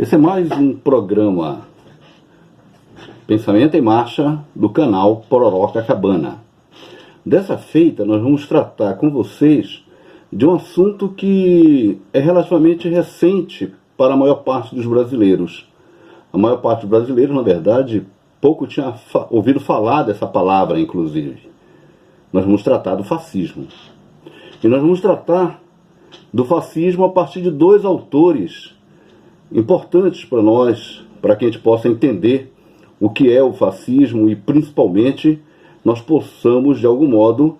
Esse é mais um programa Pensamento em Marcha do canal Pororoca Cabana. Dessa feita, nós vamos tratar com vocês de um assunto que é relativamente recente para a maior parte dos brasileiros. A maior parte dos brasileiros, na verdade, pouco tinha ouvido falar dessa palavra, inclusive. Nós vamos tratar do fascismo. E nós vamos tratar do fascismo a partir de dois autores importantes para nós, para que a gente possa entender o que é o fascismo e, principalmente, nós possamos, de algum modo,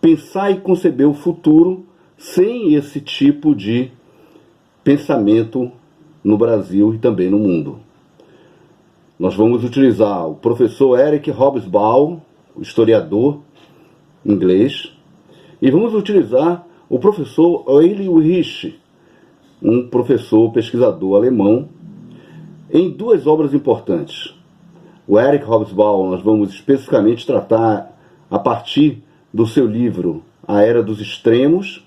pensar e conceber o futuro sem esse tipo de pensamento no Brasil e também no mundo. Nós vamos utilizar o professor Eric Hobsbawm, o historiador inglês, e vamos utilizar o professor Eli Rich, um professor pesquisador alemão, em duas obras importantes. O Eric Hobsbawm nós vamos especificamente tratar a partir do seu livro A Era dos Extremos,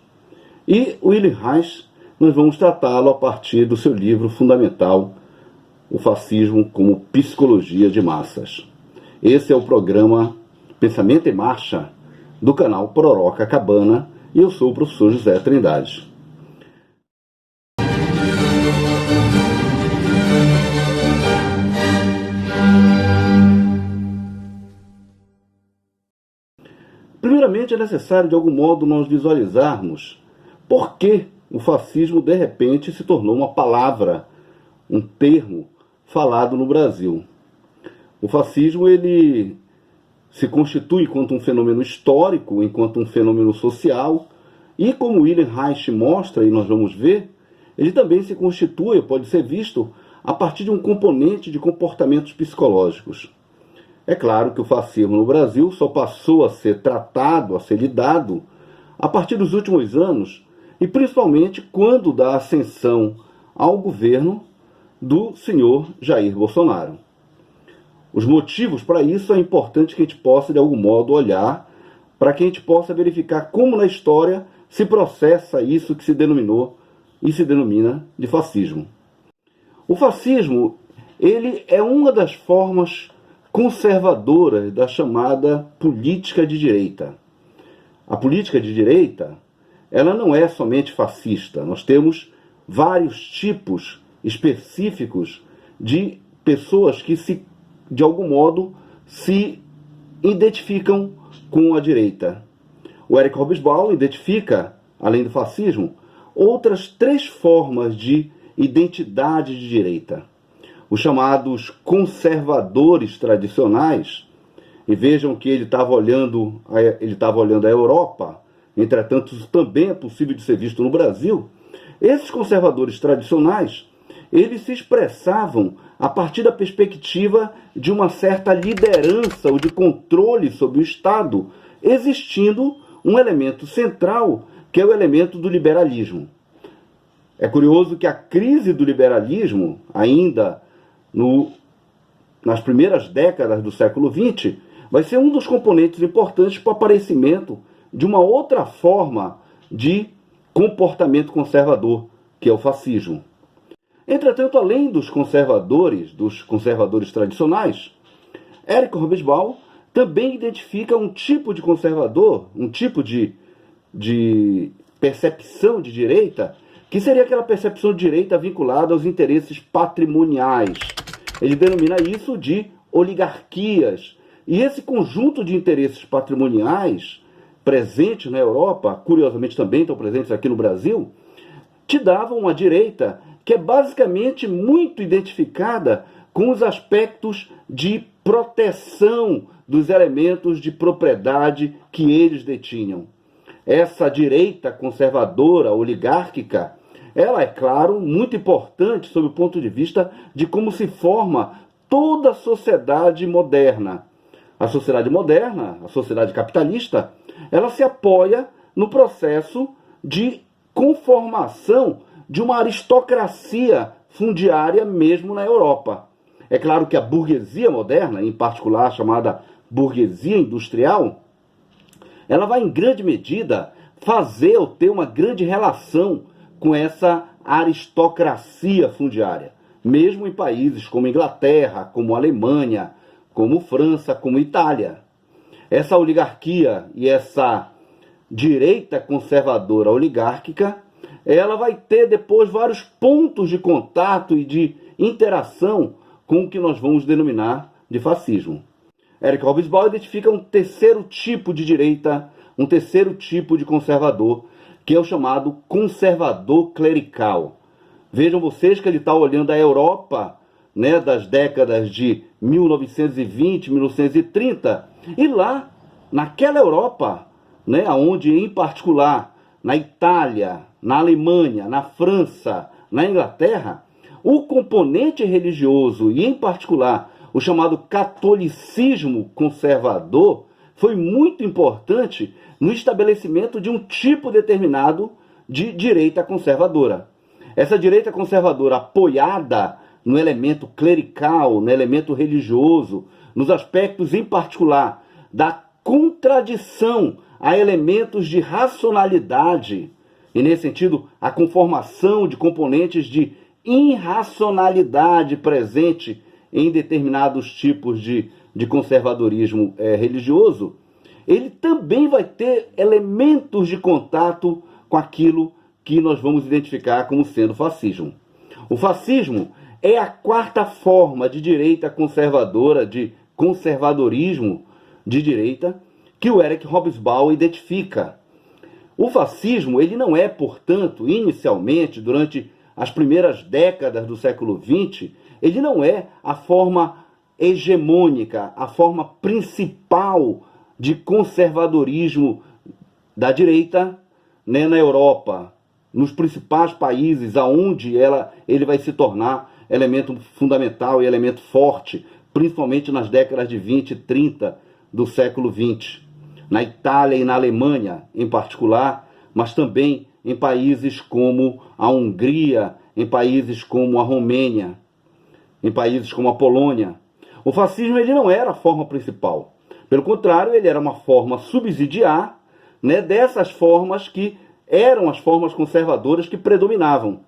e o Eli Reich nós vamos tratá-lo a partir do seu livro fundamental, O Fascismo como Psicologia de Massas. Esse é o programa Pensamento em Marcha do canal Pororoca Cabana, e eu sou o professor José Trindade. Primeiramente, é necessário, de algum modo, nós visualizarmos por que o fascismo, de repente, se tornou uma palavra, um termo falado no Brasil. O fascismo, ele se constitui enquanto um fenômeno histórico, enquanto um fenômeno social, e como Wilhelm Reich mostra, e nós vamos ver, ele também se constitui, pode ser visto, a partir de um componente de comportamentos psicológicos. É claro que o fascismo no Brasil só passou a ser tratado, a ser lidado, a partir dos últimos anos, e principalmente quando da ascensão ao governo do senhor Jair Bolsonaro. Os motivos para isso é importante que a gente possa, de algum modo, olhar para que a gente possa verificar como na história se processa isso que se denominou e se denomina de fascismo. O fascismo, ele é uma das formas conservadoras da chamada política de direita. A política de direita, ela não é somente fascista. Nós temos vários tipos específicos de pessoas que de algum modo se identificam com a direita. O Eric Hobsbawm identifica, além do fascismo, outras três formas de identidade de direita. Os chamados conservadores tradicionais, e vejam que ele estava olhando a Europa, entretanto isso também é possível de ser visto no Brasil. Esses conservadores tradicionais, eles se expressavam a partir da perspectiva de uma certa liderança ou de controle sobre o Estado, existindo um elemento central, que é o elemento do liberalismo. É curioso que a crise do liberalismo, ainda nas primeiras décadas do século XX, vai ser um dos componentes importantes para o aparecimento de uma outra forma de comportamento conservador, que é o fascismo. Entretanto, além dos conservadores tradicionais, Eric Hobsbawm também identifica um tipo de conservador, um tipo de percepção de direita, que seria aquela percepção de direita vinculada aos interesses patrimoniais. Ele denomina isso de oligarquias. E esse conjunto de interesses patrimoniais presentes na Europa, curiosamente também estão presentes aqui no Brasil, te davam uma direita que é basicamente muito identificada com os aspectos de proteção dos elementos de propriedade que eles detinham. Essa direita conservadora, oligárquica, ela é, claro, muito importante sob o ponto de vista de como se forma toda a sociedade moderna. A sociedade moderna, a sociedade capitalista, ela se apoia no processo de conformação de uma aristocracia fundiária mesmo na Europa. É claro que a burguesia moderna, em particular a chamada burguesia industrial, ela vai em grande medida fazer ou ter uma grande relação com essa aristocracia fundiária. mesmo em países como Inglaterra, como Alemanha, como França, como Itália. Essa oligarquia e essa direita conservadora oligárquica, ela vai ter depois vários pontos de contato e de interação com o que nós vamos denominar de fascismo. Eric Hobsbawm identifica um terceiro tipo de direita, um terceiro tipo de conservador, que é o chamado conservador clerical. Vejam vocês que ele está olhando a Europa, né, das décadas de 1920, 1930, e lá, naquela Europa, né, onde em particular na Itália, na Alemanha, na França, na Inglaterra, o componente religioso e em particular o chamado catolicismo conservador foi muito importante no estabelecimento de um tipo determinado de direita conservadora. Essa direita conservadora apoiada no elemento clerical, no elemento religioso, nos aspectos em particular da contradição a elementos de racionalidade, e nesse sentido a conformação de componentes de irracionalidade presente em determinados tipos de conservadorismo religioso, ele também vai ter elementos de contato com aquilo que nós vamos identificar como sendo fascismo. O fascismo é a quarta forma de direita conservadora, de conservadorismo de direita, que o Eric Hobsbawm identifica. O fascismo, ele não é, portanto, inicialmente, durante as primeiras décadas do século XX, ele não é a forma hegemônica, a forma principal de conservadorismo da direita, né, na Europa, nos principais países aonde ele vai se tornar elemento fundamental e elemento forte, principalmente nas décadas de 20 e 30 do século XX. Na Itália e na Alemanha, em particular, mas também em países como a Hungria, em países como a Romênia, em países como a Polônia. O fascismo ele não era a forma principal. Pelo contrário, ele era uma forma subsidiar, né, dessas formas que eram as formas conservadoras que predominavam.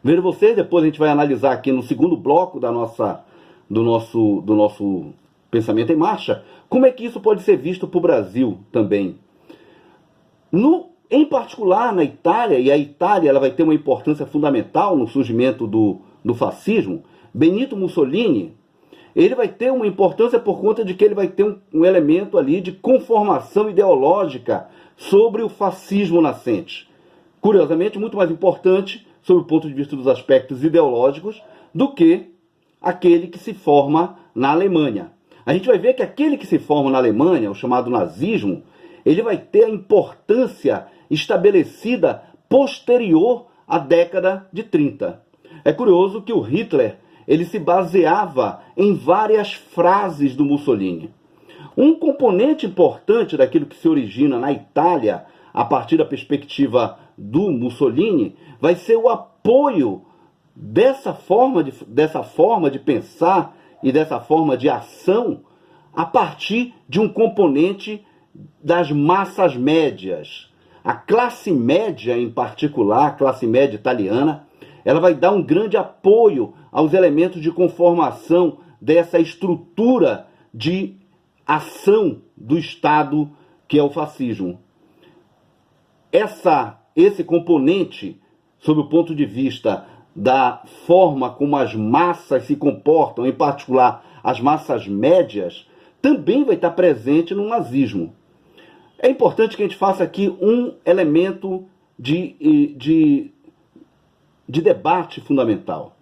Vejam vocês, depois a gente vai analisar aqui no segundo bloco do nosso pensamento em marcha, como é que isso pode ser visto para o Brasil também. Em particular na Itália, e a Itália ela vai ter uma importância fundamental no surgimento do fascismo, Benito Mussolini, ele vai ter uma importância por conta de que ele vai ter um elemento ali de conformação ideológica sobre o fascismo nascente. Curiosamente, muito mais importante, sob o ponto de vista dos aspectos ideológicos, do que aquele que se forma na Alemanha. A gente vai ver que aquele que se forma na Alemanha, o chamado nazismo, ele vai ter a importância estabelecida posterior à década de 30. É curioso que o Hitler ele se baseava em várias frases do Mussolini. Um componente importante daquilo que se origina na Itália, a partir da perspectiva do Mussolini, vai ser o apoio dessa forma de pensar e dessa forma de ação a partir de um componente das massas médias. A classe média, em particular, a classe média italiana, ela vai dar um grande apoio aos elementos de conformação dessa estrutura de ação do Estado que é o fascismo. Esse componente, sob o ponto de vista da forma como as massas se comportam, em particular as massas médias, também vai estar presente no nazismo. É importante que a gente faça aqui um elemento de debate fundamental.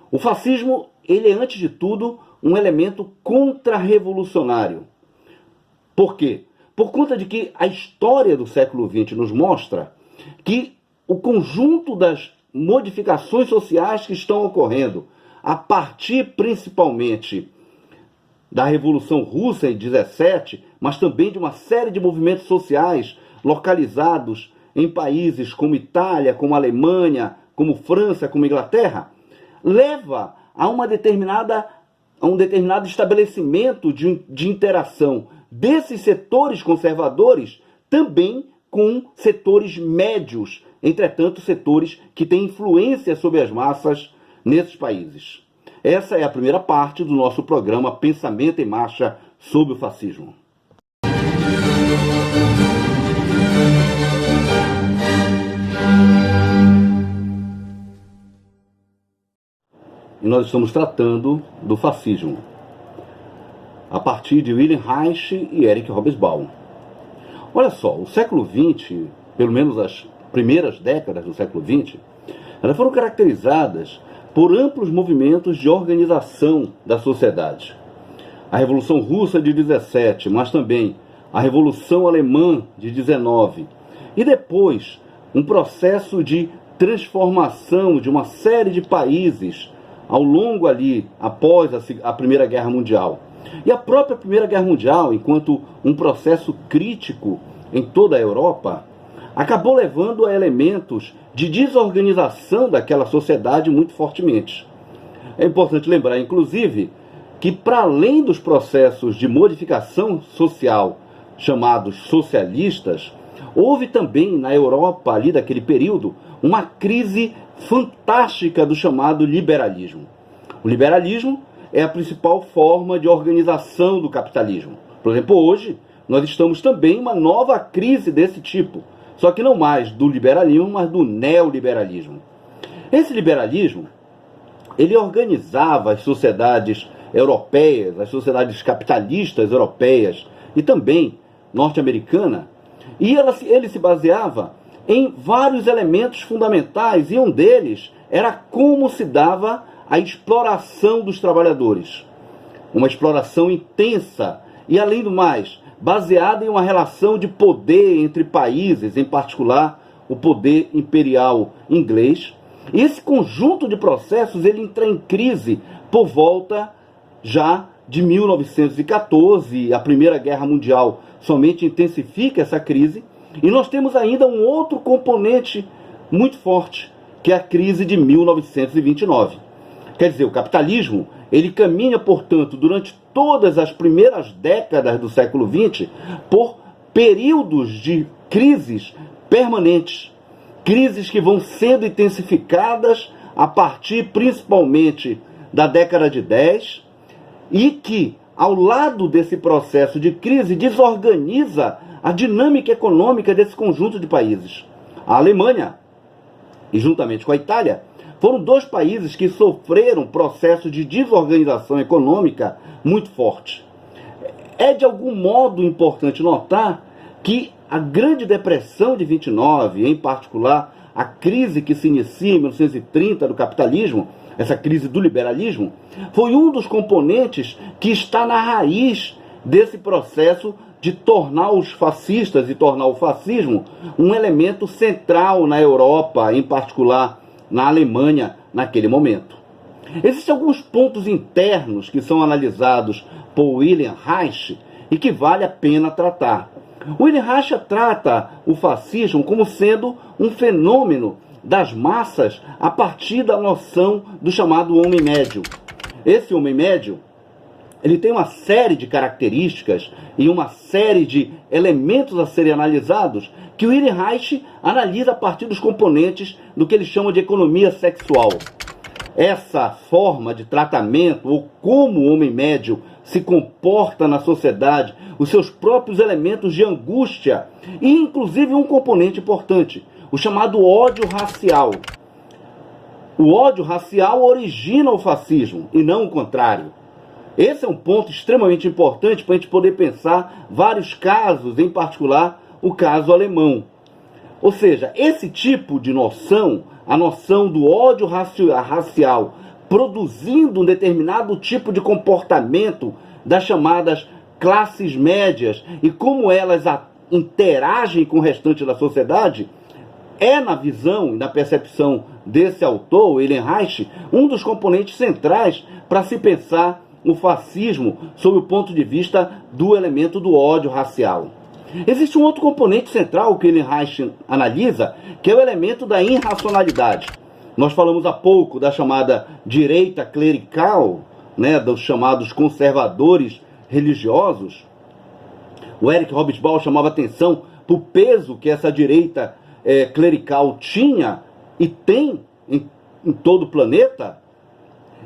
O fascismo, ele é, antes de tudo, um elemento contra-revolucionário. Por quê? Por conta de que a história do século XX nos mostra que o conjunto das modificações sociais que estão ocorrendo, a partir principalmente da Revolução Russa em 17, mas também de uma série de movimentos sociais localizados em países como Itália, como Alemanha, como França, como Inglaterra, leva a um determinado estabelecimento de interação desses setores conservadores também com setores médios, entretanto setores que têm influência sobre as massas nesses países. Essa é a primeira parte do nosso programa Pensamento em Marcha sobre o Fascismo. E nós estamos tratando do fascismo, a partir de Wilhelm Reich e Erich Hobsbawm. Olha só, o século XX, pelo menos as primeiras décadas do século XX, elas foram caracterizadas por amplos movimentos de organização da sociedade. A Revolução Russa de 17, mas também a Revolução Alemã de 19, e depois um processo de transformação de uma série de países ao longo ali, após a Primeira Guerra Mundial. E a própria Primeira Guerra Mundial, enquanto um processo crítico em toda a Europa, acabou levando a elementos de desorganização daquela sociedade muito fortemente. É importante lembrar, inclusive, que para além dos processos de modificação social chamados socialistas, houve também na Europa, ali daquele período, uma crise fantástica do chamado liberalismo. O liberalismo é a principal forma de organização do capitalismo. Por exemplo, hoje nós estamos também em uma nova crise desse tipo, só que não mais do liberalismo, mas do neoliberalismo. Esse liberalismo, ele organizava as sociedades europeias, as sociedades capitalistas europeias e também norte-americana, e ele se baseava em vários elementos fundamentais, e um deles era como se dava a exploração dos trabalhadores. Uma exploração intensa e, além do mais, baseada em uma relação de poder entre países, em particular o poder imperial inglês. E esse conjunto de processos ele entra em crise por volta já de 1914, a Primeira Guerra Mundial somente intensifica essa crise, e nós temos ainda um outro componente muito forte, que é a crise de 1929. Quer dizer, o capitalismo, ele caminha, portanto, durante todas as primeiras décadas do século XX, por períodos de crises permanentes. Crises que vão sendo intensificadas a partir, principalmente, da década de 10, e que, ao lado desse processo de crise, desorganiza a dinâmica econômica desse conjunto de países. A Alemanha, e juntamente com a Itália, foram dois países que sofreram processo de desorganização econômica muito forte. É de algum modo importante notar que a Grande Depressão de 29, em particular a crise que se inicia em 1930 do capitalismo, essa crise do liberalismo, foi um dos componentes que está na raiz desse processo de tornar os fascistas e tornar o fascismo um elemento central na Europa, em particular na Alemanha, naquele momento. Existem alguns pontos internos que são analisados por Wilhelm Reich e que vale a pena tratar. Wilhelm Reich trata o fascismo como sendo um fenômeno das massas a partir da noção do chamado homem médio. Esse homem médio, ele tem uma série de características e uma série de elementos a serem analisados que o Wilhelm Reich analisa a partir dos componentes do que ele chama de economia sexual. Essa forma de tratamento, ou como o homem médio se comporta na sociedade, os seus próprios elementos de angústia, e inclusive um componente importante, o chamado ódio racial. O ódio racial origina o fascismo, e não o contrário. Esse é um ponto extremamente importante para a gente poder pensar vários casos, em particular o caso alemão. Ou seja, esse tipo de noção, a noção do ódio racial, produzindo um determinado tipo de comportamento das chamadas classes médias e como elas interagem com o restante da sociedade, é, na visão e na percepção desse autor, Wilhelm Reich, um dos componentes centrais para se pensar o fascismo sob o ponto de vista do elemento do ódio racial. Existe um outro componente central que Wilhelm Reich analisa, que é o elemento da irracionalidade. Nós falamos há pouco da chamada direita clerical, né, dos chamados conservadores religiosos. O Erich Hobsbawm chamava atenção para o peso que essa direita clerical tinha e tem em todo o planeta,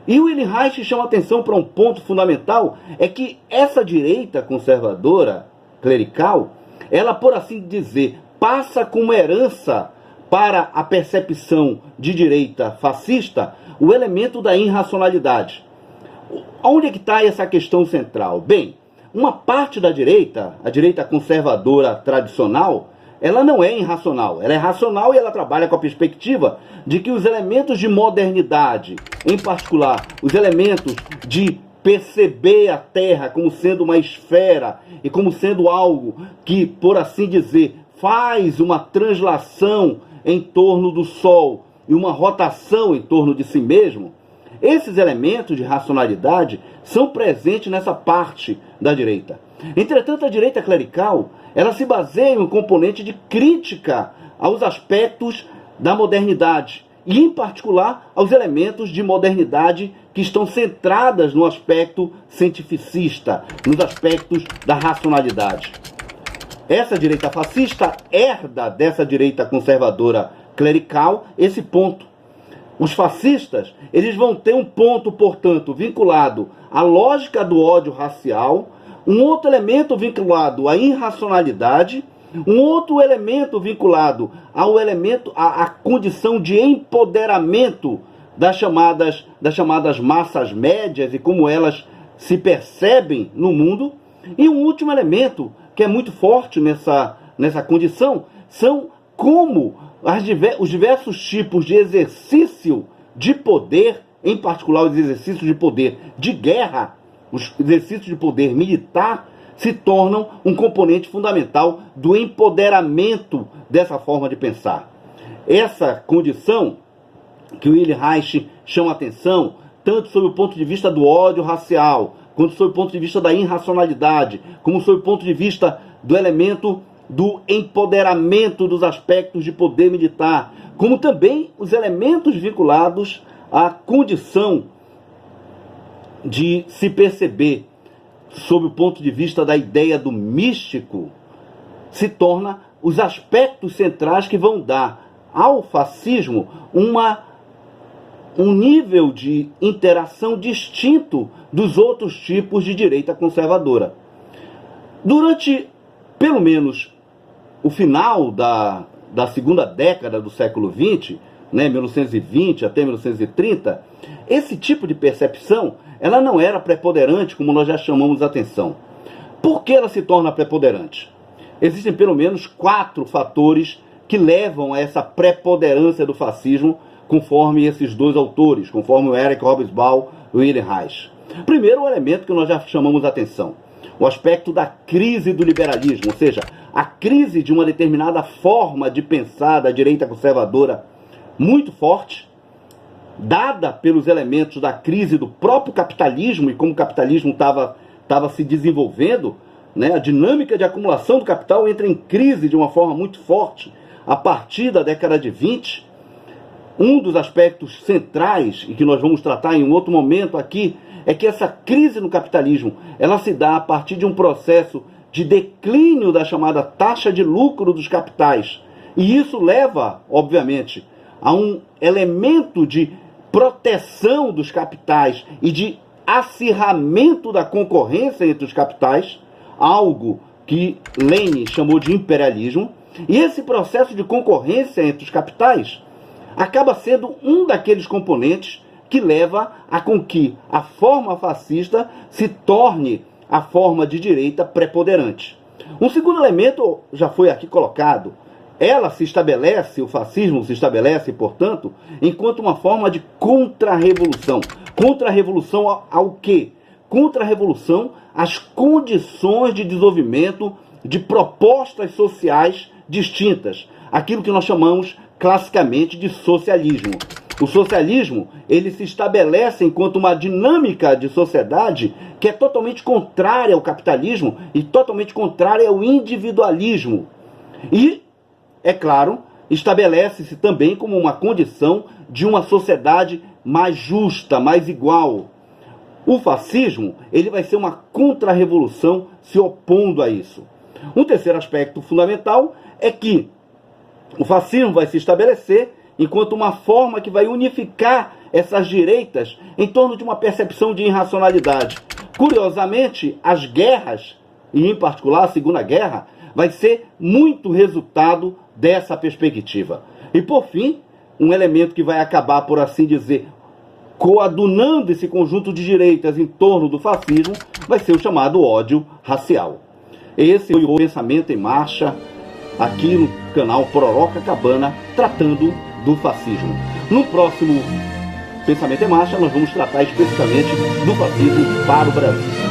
E o Willy Reich chama atenção para um ponto fundamental, é que essa direita conservadora, clerical, ela, por assim dizer, passa como herança para a percepção de direita fascista o elemento da irracionalidade. Onde é que está essa questão central? Bem, uma parte da direita, a direita conservadora tradicional, ela não é irracional, ela é racional e ela trabalha com a perspectiva de que os elementos de modernidade, em particular, os elementos de perceber a Terra como sendo uma esfera e como sendo algo que, por assim dizer, faz uma translação em torno do Sol e uma rotação em torno de si mesmo, esses elementos de racionalidade são presentes nessa parte da direita. Entretanto, a direita clerical, ela se baseia em um componente de crítica aos aspectos da modernidade e, em particular, aos elementos de modernidade que estão centradas no aspecto cientificista, nos aspectos da racionalidade. Essa direita fascista herda dessa direita conservadora clerical esse ponto. Os fascistas, eles vão ter um ponto, portanto, vinculado à lógica do ódio racial, um outro elemento vinculado à irracionalidade, um outro elemento vinculado ao elemento, à condição de empoderamento das chamadas massas médias e como elas se percebem no mundo, e um último elemento que é muito forte nessa condição são como os diversos tipos de exercício de poder, em particular os exercícios de poder de guerra, os exercícios de poder militar, se tornam um componente fundamental do empoderamento dessa forma de pensar. Essa condição que o Willy Reich chama atenção, tanto sob o ponto de vista do ódio racial, quanto sob o ponto de vista da irracionalidade, como sob o ponto de vista do elemento do empoderamento dos aspectos de poder militar, como também os elementos vinculados à condição de se perceber sob o ponto de vista da ideia do místico, se torna os aspectos centrais que vão dar ao fascismo um nível de interação distinto dos outros tipos de direita conservadora. Durante, pelo menos, o final da segunda década do século XX, 1920 até 1930, esse tipo de percepção ela não era preponderante, como nós já chamamos a atenção. Por que ela se torna preponderante? Existem pelo menos 4 fatores que levam a essa preponderância do fascismo, conforme esses dois autores, conforme o Eric Hobsbawm e o Willy Reich. Primeiro, o elemento que nós já chamamos a atenção, o aspecto da crise do liberalismo, ou seja, a crise de uma determinada forma de pensar da direita conservadora muito forte, dada pelos elementos da crise do próprio capitalismo e como o capitalismo estava se desenvolvendo, a dinâmica de acumulação do capital entra em crise de uma forma muito forte a partir da década de 20. Um dos aspectos centrais, e que nós vamos tratar em um outro momento aqui, é que essa crise no capitalismo ela se dá a partir de um processo de declínio da chamada taxa de lucro dos capitais. E isso leva, obviamente, a um elemento de proteção dos capitais e de acirramento da concorrência entre os capitais, algo que Lenin chamou de imperialismo. E esse processo de concorrência entre os capitais acaba sendo um daqueles componentes que leva a com que a forma fascista se torne a forma de direita preponderante. Um segundo elemento já foi aqui colocado. O fascismo se estabelece, portanto, enquanto uma forma de contra-revolução. Contra-revolução ao quê? Contra-revolução às condições de desenvolvimento de propostas sociais distintas. Aquilo que nós chamamos classicamente de socialismo. O socialismo, ele se estabelece enquanto uma dinâmica de sociedade que é totalmente contrária ao capitalismo e totalmente contrária ao individualismo. E, é claro, estabelece-se também como uma condição de uma sociedade mais justa, mais igual. O fascismo, ele vai ser uma contra-revolução se opondo a isso. Um terceiro aspecto fundamental é que o fascismo vai se estabelecer enquanto uma forma que vai unificar essas direitas em torno de uma percepção de irracionalidade. Curiosamente, as guerras, e em particular a Segunda Guerra, vai ser muito resultado dessa perspectiva. E por fim, um elemento que vai acabar, por assim dizer, coadunando esse conjunto de direitas em torno do fascismo, vai ser o chamado ódio racial. Esse foi o Pensamento em Marcha, aqui no canal Pororoca Cabana, tratando do fascismo. No próximo Pensamento em Marcha, nós vamos tratar especificamente do fascismo para o Brasil.